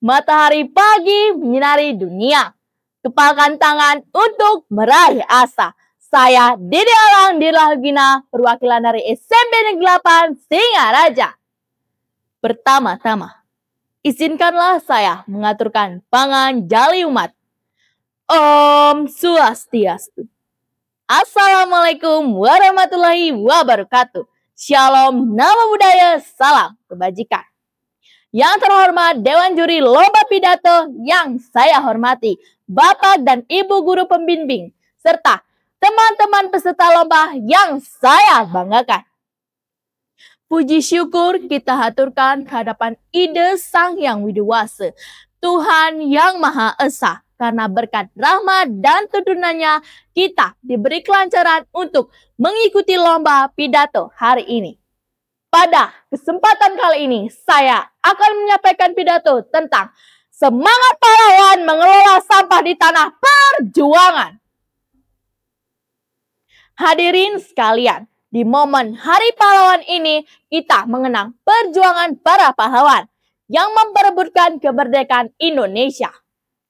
Matahari pagi menyinari dunia. Kepalkan tangan untuk meraih asa. Saya Dede Alang Dirahagina, perwakilan dari SMP Negeri 8 Singaraja. Pertama-tama, izinkanlah saya mengaturkan pangan jali umat. Om Swastiastu. Assalamualaikum warahmatullahi wabarakatuh. Shalom, nama budaya, salam kebajikan. Yang terhormat Dewan Juri Lomba Pidato yang saya hormati, Bapak dan Ibu Guru Pembimbing, serta teman-teman peserta lomba yang saya banggakan. Puji syukur kita haturkan kehadapan Ide Sang Hyang Widiwasa, Tuhan yang Maha Esa. Karena berkat rahmat dan tuntunannya, kita diberi kelancaran untuk mengikuti lomba pidato hari ini. Pada kesempatan kali ini, saya akan menyampaikan pidato tentang semangat pahlawan mengelola sampah di tanah perjuangan. Hadirin sekalian, di momen Hari Pahlawan ini, kita mengenang perjuangan para pahlawan yang memperebutkan kemerdekaan Indonesia.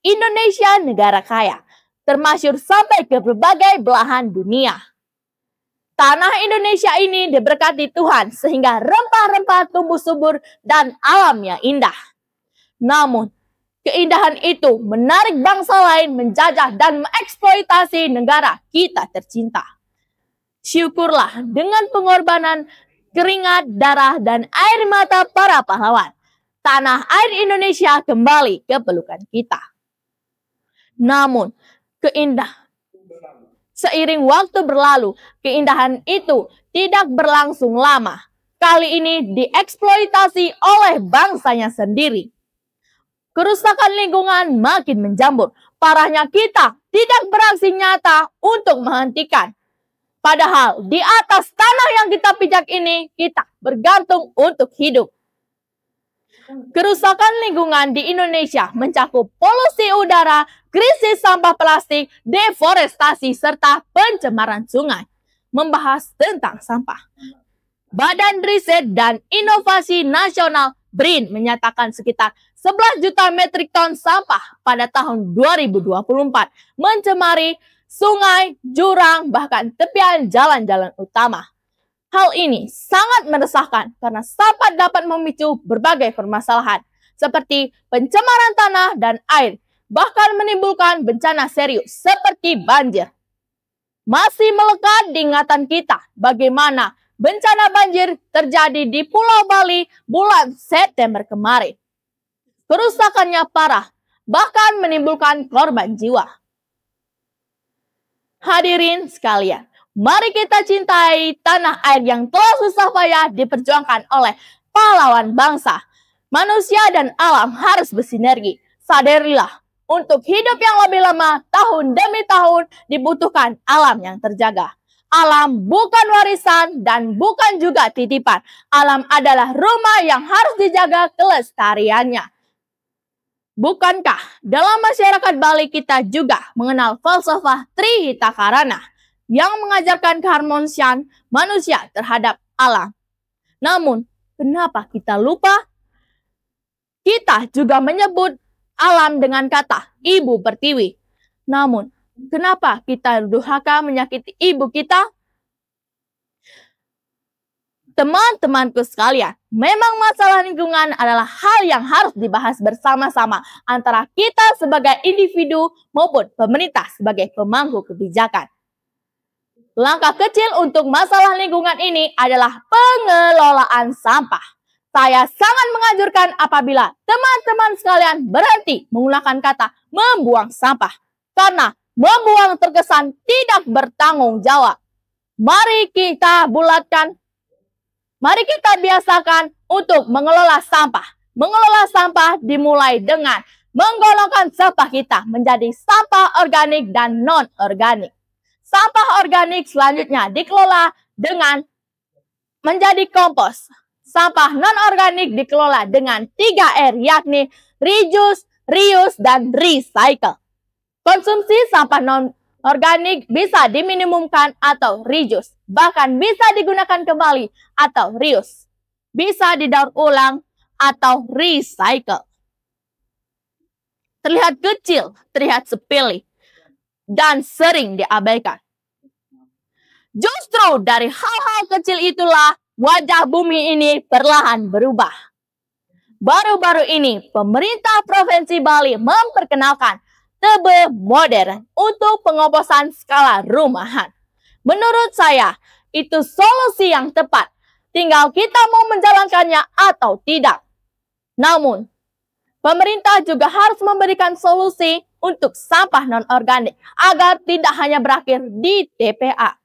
Indonesia negara kaya, termasyhur sampai ke berbagai belahan dunia. Tanah Indonesia ini diberkati Tuhan sehingga rempah-rempah tumbuh subur dan alamnya indah. Namun, keindahan itu menarik bangsa lain menjajah dan mengeksploitasi negara kita tercinta. Syukurlah dengan pengorbanan keringat, darah, dan air mata para pahlawan, tanah air Indonesia kembali ke pelukan kita. Namun, seiring waktu berlalu, keindahan itu tidak berlangsung lama. Kali ini dieksploitasi oleh bangsanya sendiri. Kerusakan lingkungan makin menjamur. Parahnya kita tidak beraksi nyata untuk menghentikan. Padahal di atas tanah yang kita pijak ini, kita bergantung untuk hidup. Kerusakan lingkungan di Indonesia mencakup polusi udara, krisis sampah plastik, deforestasi, serta pencemaran sungai. Membahas tentang sampah, Badan Riset dan Inovasi Nasional BRIN menyatakan sekitar 11 juta metrik ton sampah pada tahun 2024 mencemari sungai, jurang, bahkan tepian jalan-jalan utama. Hal ini sangat meresahkan karena sampah dapat memicu berbagai permasalahan seperti pencemaran tanah dan air, bahkan menimbulkan bencana serius seperti banjir. Masih melekat di ingatan kita bagaimana bencana banjir terjadi di Pulau Bali bulan September kemarin. Kerusakannya parah, bahkan menimbulkan korban jiwa. Hadirin sekalian, mari kita cintai tanah air yang telah susah payah diperjuangkan oleh pahlawan bangsa. Manusia dan alam harus bersinergi. Sadarilah, untuk hidup yang lebih lama, tahun demi tahun dibutuhkan alam yang terjaga. Alam bukan warisan dan bukan juga titipan. Alam adalah rumah yang harus dijaga kelestariannya. Bukankah dalam masyarakat Bali kita juga mengenal falsafah Trihitakarana yang mengajarkan keharmonisan manusia terhadap alam? Namun, kenapa kita lupa? Kita juga menyebut alam dengan kata Ibu Pertiwi. Namun, kenapa kita durhaka menyakiti ibu kita? Teman-temanku sekalian, memang masalah lingkungan adalah hal yang harus dibahas bersama-sama antara kita sebagai individu maupun pemerintah sebagai pemangku kebijakan. Langkah kecil untuk masalah lingkungan ini adalah pengelolaan sampah. Saya sangat menganjurkan apabila teman-teman sekalian berhenti menggunakan kata membuang sampah, karena membuang terkesan tidak bertanggung jawab. Mari kita biasakan untuk mengelola sampah. Mengelola sampah dimulai dengan menggolongkan sampah kita menjadi sampah organik dan non-organik. Sampah organik selanjutnya dikelola dengan menjadi kompos. Sampah non-organik dikelola dengan 3R, yakni reduce, reuse, dan recycle. Konsumsi sampah non-organik bisa diminimumkan atau reduce, bahkan bisa digunakan kembali atau reuse. Bisa didaur ulang atau recycle. terlihat kecil, terlihat sepele, dan sering diabaikan. Justru dari hal-hal kecil itulah wajah bumi ini perlahan berubah. Baru-baru ini, pemerintah Provinsi Bali memperkenalkan tebe modern untuk pengobosan skala rumahan. Menurut saya, itu solusi yang tepat. Tinggal kita mau menjalankannya atau tidak. Namun, pemerintah juga harus memberikan solusi untuk sampah non-organik agar tidak hanya berakhir di TPA.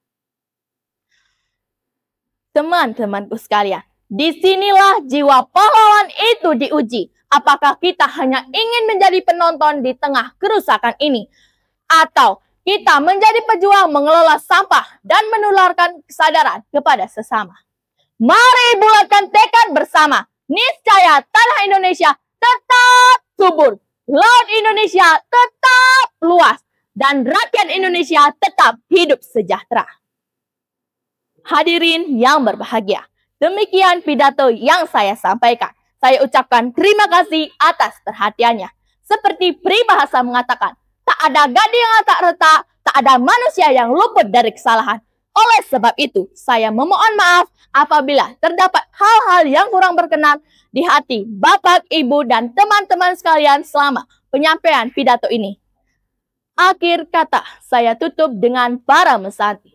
Teman-temanku sekalian, disinilah jiwa pahlawan itu diuji. Apakah kita hanya ingin menjadi penonton di tengah kerusakan ini? Atau kita menjadi pejuang mengelola sampah dan menularkan kesadaran kepada sesama? Mari bulatkan tekad bersama. Niscaya tanah Indonesia tetap subur. Laut Indonesia tetap luas. Dan rakyat Indonesia tetap hidup sejahtera. Hadirin yang berbahagia, demikian pidato yang saya sampaikan. Saya ucapkan terima kasih atas perhatiannya. Seperti peribahasa mengatakan, tak ada gading yang tak retak, tak ada manusia yang luput dari kesalahan. Oleh sebab itu, saya memohon maaf apabila terdapat hal-hal yang kurang berkenan di hati Bapak, Ibu, dan teman-teman sekalian selama penyampaian pidato ini. Akhir kata, saya tutup dengan para mesanti.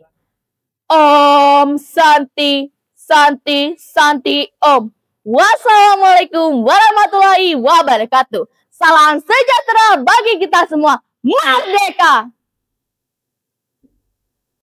Om Santi, Santi, Santi, Om. Wassalamualaikum warahmatullahi wabarakatuh. Salam sejahtera bagi kita semua. Merdeka!